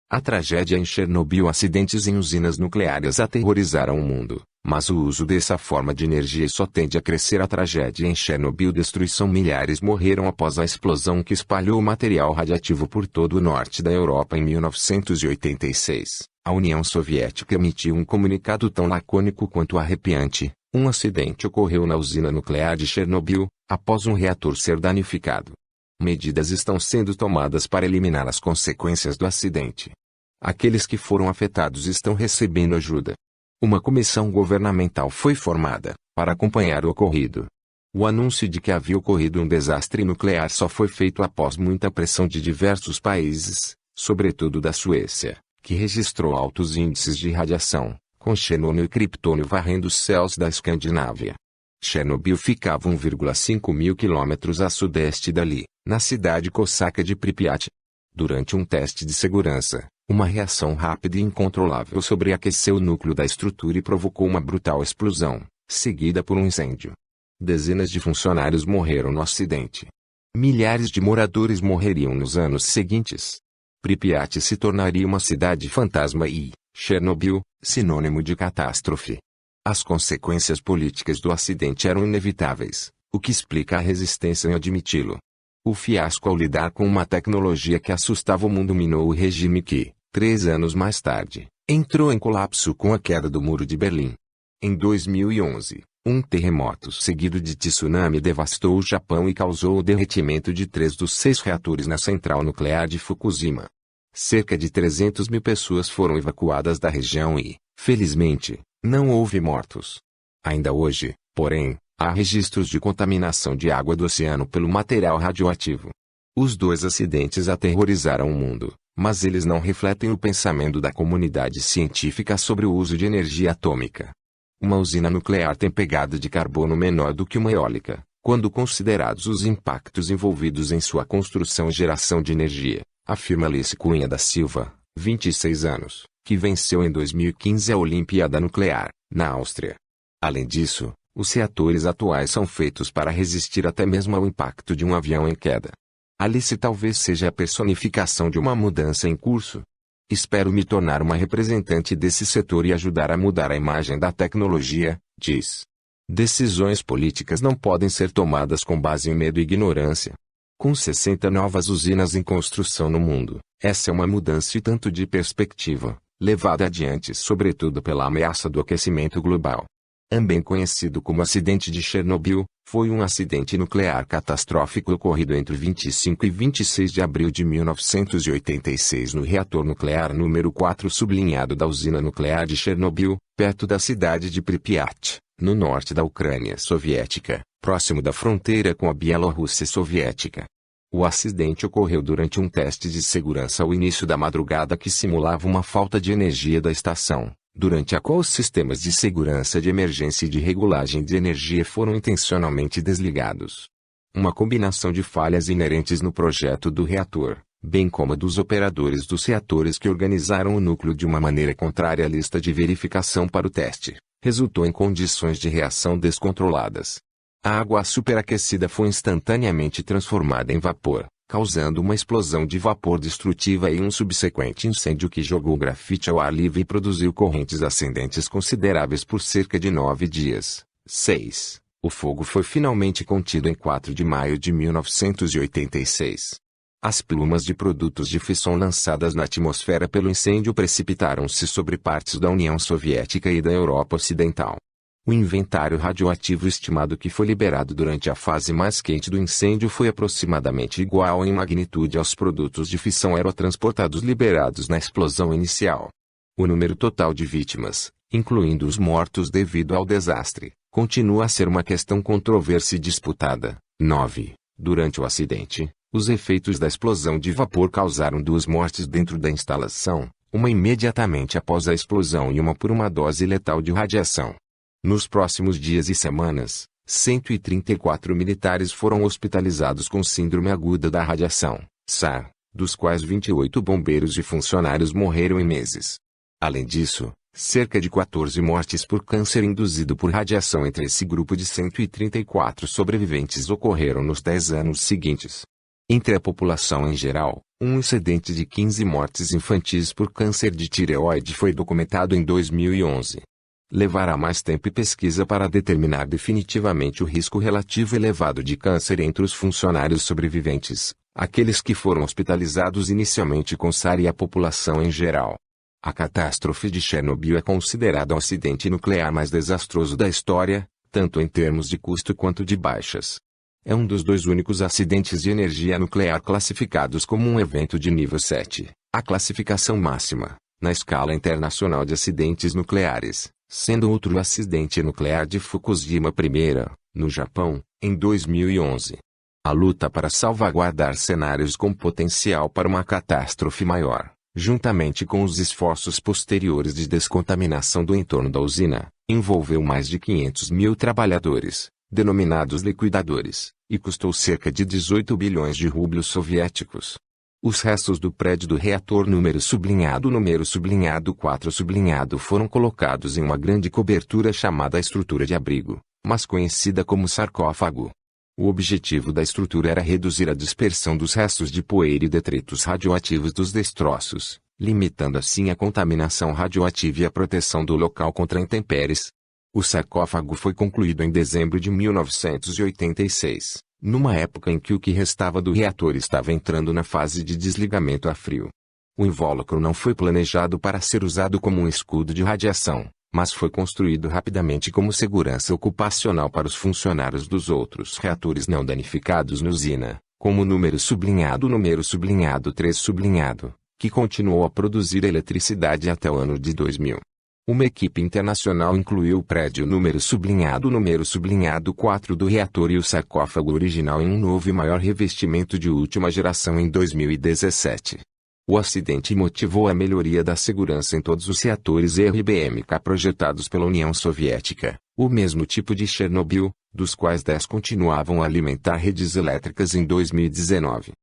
A tragédia em Chernobyl. Acidentes em usinas nucleares aterrorizaram o mundo, mas o uso dessa forma de energia só tende a crescer. A tragédia em Chernobyl. Destruição. Milhares morreram após a explosão que espalhou material radioativo por todo o norte da Europa em 1986. A União Soviética emitiu um comunicado tão lacônico quanto arrepiante: um acidente ocorreu na usina nuclear de Chernobyl, após um reator ser danificado. Medidas estão sendo tomadas para eliminar as consequências do acidente. Aqueles que foram afetados estão recebendo ajuda. Uma comissão governamental foi formada para acompanhar o ocorrido. O anúncio de que havia ocorrido um desastre nuclear só foi feito após muita pressão de diversos países, sobretudo da Suécia, que registrou altos índices de radiação, com xenônio e criptônio varrendo os céus da Escandinávia. Chernobyl ficava 1,5 mil quilômetros a sudeste dali, na cidade cosaca de Pripyat. Durante um teste de segurança, uma reação rápida e incontrolável sobreaqueceu o núcleo da estrutura e provocou uma brutal explosão, seguida por um incêndio. Dezenas de funcionários morreram no acidente. Milhares de moradores morreriam nos anos seguintes. Pripyat se tornaria uma cidade fantasma e Chernobyl, sinônimo de catástrofe. As consequências políticas do acidente eram inevitáveis, o que explica a resistência em admiti-lo. O fiasco ao lidar com uma tecnologia que assustava o mundo minou o regime que, 3 anos mais tarde, entrou em colapso com a queda do Muro de Berlim. Em 2011, um terremoto seguido de tsunami devastou o Japão e causou o derretimento de 3 dos 6 reatores na central nuclear de Fukushima. Cerca de 300 mil pessoas foram evacuadas da região e, felizmente, não houve mortos. Ainda hoje, porém, há registros de contaminação de água do oceano pelo material radioativo. Os 2 acidentes aterrorizaram o mundo, mas eles não refletem o pensamento da comunidade científica sobre o uso de energia atômica. Uma usina nuclear tem pegada de carbono menor do que uma eólica, quando considerados os impactos envolvidos em sua construção e geração de energia, afirma Alice Cunha da Silva, 26 anos, que venceu em 2015 a Olimpíada Nuclear, na Áustria. Além disso, os reatores atuais são feitos para resistir até mesmo ao impacto de um avião em queda. Alice talvez seja a personificação de uma mudança em curso. Espero me tornar uma representante desse setor e ajudar a mudar a imagem da tecnologia, diz. Decisões políticas não podem ser tomadas com base em medo e ignorância. Com 60 novas usinas em construção no mundo, essa é uma mudança e tanto de perspectiva, levada adiante sobretudo pela ameaça do aquecimento global. Também conhecido como acidente de Chernobyl, foi um acidente nuclear catastrófico ocorrido entre 25 e 26 de abril de 1986 no reator nuclear número 4 sublinhado da usina nuclear de Chernobyl, perto da cidade de Pripyat, no norte da Ucrânia soviética, próximo da fronteira com a Bielorrússia soviética. O acidente ocorreu durante um teste de segurança ao início da madrugada que simulava uma falta de energia da estação, durante a qual os sistemas de segurança de emergência e de regulagem de energia foram intencionalmente desligados. Uma combinação de falhas inerentes no projeto do reator, bem como a dos operadores dos reatores que organizaram o núcleo de uma maneira contrária à lista de verificação para o teste, resultou em condições de reação descontroladas. A água superaquecida foi instantaneamente transformada em vapor, causando uma explosão de vapor destrutiva e um subsequente incêndio que jogou grafite ao ar livre e produziu correntes ascendentes consideráveis por cerca de 9 dias. 6. O fogo foi finalmente contido em 4 de maio de 1986. As plumas de produtos de fissão lançadas na atmosfera pelo incêndio precipitaram-se sobre partes da União Soviética e da Europa Ocidental. O inventário radioativo estimado que foi liberado durante a fase mais quente do incêndio foi aproximadamente igual em magnitude aos produtos de fissão aerotransportados liberados na explosão inicial. O número total de vítimas, incluindo os mortos devido ao desastre, continua a ser uma questão controversa e disputada. 9. Durante o acidente, os efeitos da explosão de vapor causaram 2 mortes dentro da instalação, uma imediatamente após a explosão e uma por uma dose letal de radiação. Nos próximos dias e semanas, 134 militares foram hospitalizados com síndrome aguda da radiação, SAR, dos quais 28 bombeiros e funcionários morreram em meses. Além disso, cerca de 14 mortes por câncer induzido por radiação entre esse grupo de 134 sobreviventes ocorreram nos 10 anos seguintes. Entre a população em geral, um incidente de 15 mortes infantis por câncer de tireoide foi documentado em 2011. Levará mais tempo e pesquisa para determinar definitivamente o risco relativo elevado de câncer entre os funcionários sobreviventes, aqueles que foram hospitalizados inicialmente com SARS e a população em geral. A catástrofe de Chernobyl é considerada o acidente nuclear mais desastroso da história, tanto em termos de custo quanto de baixas. É um dos dois únicos acidentes de energia nuclear classificados como um evento de nível 7, a classificação máxima, na escala internacional de acidentes nucleares, sendo outro acidente nuclear de Fukushima I, no Japão, em 2011. A luta para salvaguardar cenários com potencial para uma catástrofe maior, juntamente com os esforços posteriores de descontaminação do entorno da usina, envolveu mais de 500 mil trabalhadores, denominados liquidadores, e custou cerca de 18 bilhões de rublos soviéticos. Os restos do prédio do reator número 4 foram colocados em uma grande cobertura chamada estrutura de abrigo, mas conhecida como sarcófago. O objetivo da estrutura era reduzir a dispersão dos restos de poeira e detritos radioativos dos destroços, limitando assim a contaminação radioativa e a proteção do local contra intempéries. O sarcófago foi concluído em dezembro de 1986, numa época em que o que restava do reator estava entrando na fase de desligamento a frio. O invólucro não foi planejado para ser usado como um escudo de radiação, mas foi construído rapidamente como segurança ocupacional para os funcionários dos outros reatores não danificados na usina, como o número 3, que continuou a produzir eletricidade até o ano de 2000. Uma equipe internacional incluiu o prédio número 4 do reator e o sarcófago original em um novo e maior revestimento de última geração em 2017. O acidente motivou a melhoria da segurança em todos os reatores RBMK projetados pela União Soviética, o mesmo tipo de Chernobyl, dos quais 10 continuavam a alimentar redes elétricas em 2019.